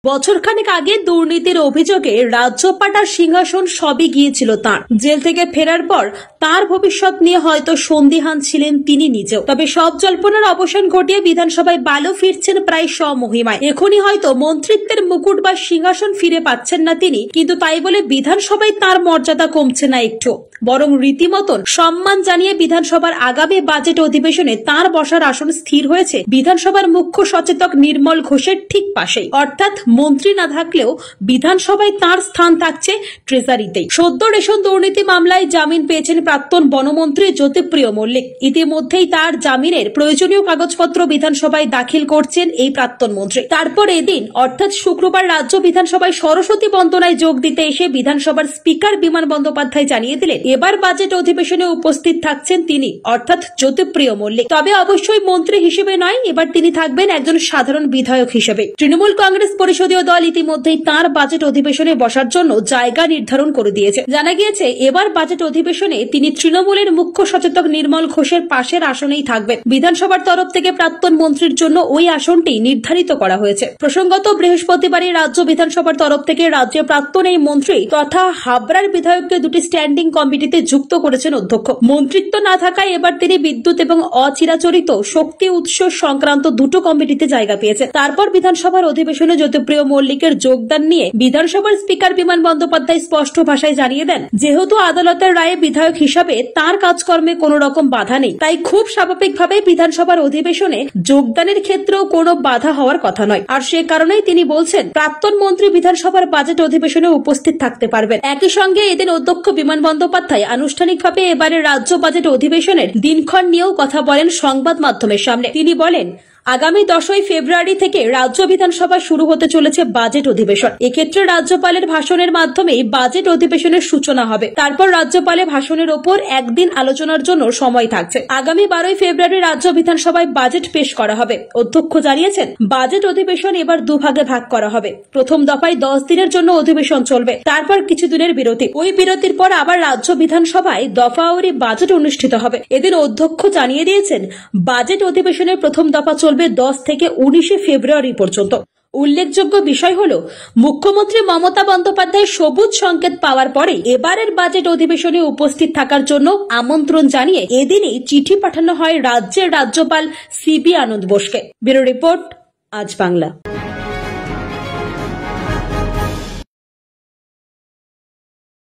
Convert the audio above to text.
বছরখানেক আগে দুর্নীতির অভিযোগে রাজ্যপাটার সিংহাসন সবই গিয়েছিল তাঁর। জেল থেকে ফেরার পর তার ভবিষ্যৎ নিয়ে হয়তো সন্দিহান ছিলেন তিনি নিজেও। তবে সব জল্পনার অবসান ঘটিয়ে বিধানসভায় বালু ফিরছেন প্রায় স্বমহিমায়। এখনই হয়তো মন্ত্রিত্বের মুকুট বা সিংহাসন ফিরে পাচ্ছেন না তিনি, কিন্তু তাই বলে বিধানসভায় তার মর্যাদা কমছে না একটু, বরং রীতিমতন সম্মান জানিয়ে বিধানসভার আগামী বাজেট অধিবেশনে তার বসার আসন স্থির হয়েছে বিধানসভার মুখ্য সচেতক নির্মল ঘোষের ঠিক পাশেই। অর্থাৎ মন্ত্রী না থাকলেও বিধানসভায় তার স্থান থাকছে ট্রেজারিতেই। সদ্য রেশন দুর্নীতি মামলায় জামিন পেয়েছেন প্রাক্তন বনমন্ত্রী জ্যোতিপ্রিয় মল্লিক। ইতিমধ্যেই তার জামিনের প্রয়োজনীয় কাগজপত্র বিধানসভায় দাখিল করছেন এই প্রাক্তন মন্ত্রী। তারপর এদিন অর্থাৎ শুক্রবার রাজ্য বিধানসভায় সরস্বতী বন্দনায় যোগ দিতে এসে বিধানসভার স্পিকার বিমান বন্দ্যোপাধ্যায় জানিয়ে দিলেন এবার বাজেট অধিবেশনে উপস্থিত থাকছেন তিনি, অর্থাৎ জ্যোতিপ্রিয় মল্লিক। তবে অবশ্যই মন্ত্রী হিসেবে নয়, এবার তিনি থাকবেন একজন সাধারণ বিধায়ক হিসেবে। তৃণমূল কংগ্রেস পরিষদীয় দল ইতিমধ্যেই তাঁর বাজেট অধিবেশনে বসার জন্য জায়গা নির্ধারণ করে দিয়েছে। জানা গিয়েছে এবার বাজেট অধিবেশনে তিনি তৃণমূলের মুখ্য সচেতক নির্মল ঘোষের পাশের আসনেই থাকবেন। বিধানসভার তরফ থেকে প্রাক্তন মন্ত্রীর জন্য ওই আসনটি নির্ধারিত করা হয়েছে। প্রসঙ্গত বৃহস্পতিবারই রাজ্য বিধানসভার তরফ থেকে রাজ্যের প্রাক্তন এই মন্ত্রী তথা হাবড়ার বিধায়ককে দুটি স্ট্যান্ডিং কমিটিতে যুক্ত করেছেন অধ্যক্ষ। মন্ত্রিত্ব না থাকায় এবার তিনি বিদ্যুৎ এবং অচিরাচরিত শক্তি উৎস সংক্রান্ত দুটো কমিটিতে জায়গা পেয়েছে। তারপর বিধানসভার অধিবেশনে জ্যোতিপ্রিয় মল্লিকের যোগদান নিয়ে বিধানসভার স্পিকার বিমান বন্দ্যোপাধ্যায় স্পষ্ট ভাষায় জানিয়ে দেন, যেহেতু আদালতের রায়ে বিধায়ক হিসাবে তার কাজকর্মে কোনো রকম বাধা নেই, তাই খুব স্বাভাবিকভাবে বিধানসভার অধিবেশনে যোগদানের ক্ষেত্রেও কোনো বাধা হওয়ার কথা নয়। আর সে কারণেই তিনি বলছেন প্রাক্তন মন্ত্রী বিধানসভার বাজেট অধিবেশনে উপস্থিত থাকতে পারবেন। একই সঙ্গে এদিন অধ্যক্ষ বিমান বন্দ্যোপাধ্যায় আনুষ্ঠানিকভাবে এবারের রাজ্য বাজেট অধিবেশনের দিনক্ষণ নিয়েও কথা বলেন সংবাদ মাধ্যমের সামনে। তিনি বলেন, আগামী 10ই ফেব্রুয়ারি থেকে রাজ্য বিধানসভা শুরু হতে চলেছে বাজেট অধিবেশন। এক্ষেত্রে রাজ্যপালের ভাষণের মাধ্যমেই বাজেট অধিবেশনের সূচনা হবে। তারপর রাজ্যপালের ভাষণের ওপর একদিন আলোচনার জন্য সময় থাকছে। আগামী 12ই ফেব্রুয়ারি রাজ্য বিধানসভায় বাজেট পেশ করা হবে। অধ্যক্ষ জানিয়েছেন বাজেট অধিবেশন এবার দুভাগে ভাগ করা হবে। প্রথম দফায় 10 দিনের জন্য অধিবেশন চলবে, তারপর কিছুদিনের বিরতি। ওই বিরতির পর আবার রাজ্য বিধানসভায় দফাওয়ারি বাজেট অনুষ্ঠিত হবে। এদিন অধ্যক্ষ জানিয়ে দিয়েছেন বাজেট অধিবেশনের প্রথম দফা চলবে 10 থেকে 19 ফেব্রুয়ারি পর্যন্ত। উল্লেখযোগ্য বিষয় হল মুখ্যমন্ত্রী মমতা বন্দ্যোপাধ্যায় সবুজ সংকেত পাওয়ার পরে এবারের বাজেট অধিবেশনে উপস্থিত থাকার জন্য আমন্ত্রণ জানিয়ে এদিনই চিঠি পাঠানো হয় রাজ্যের রাজ্যপাল সিবি আনন্দ বোসকে। ব্যুরো রিপোর্ট, আজ বাংলা।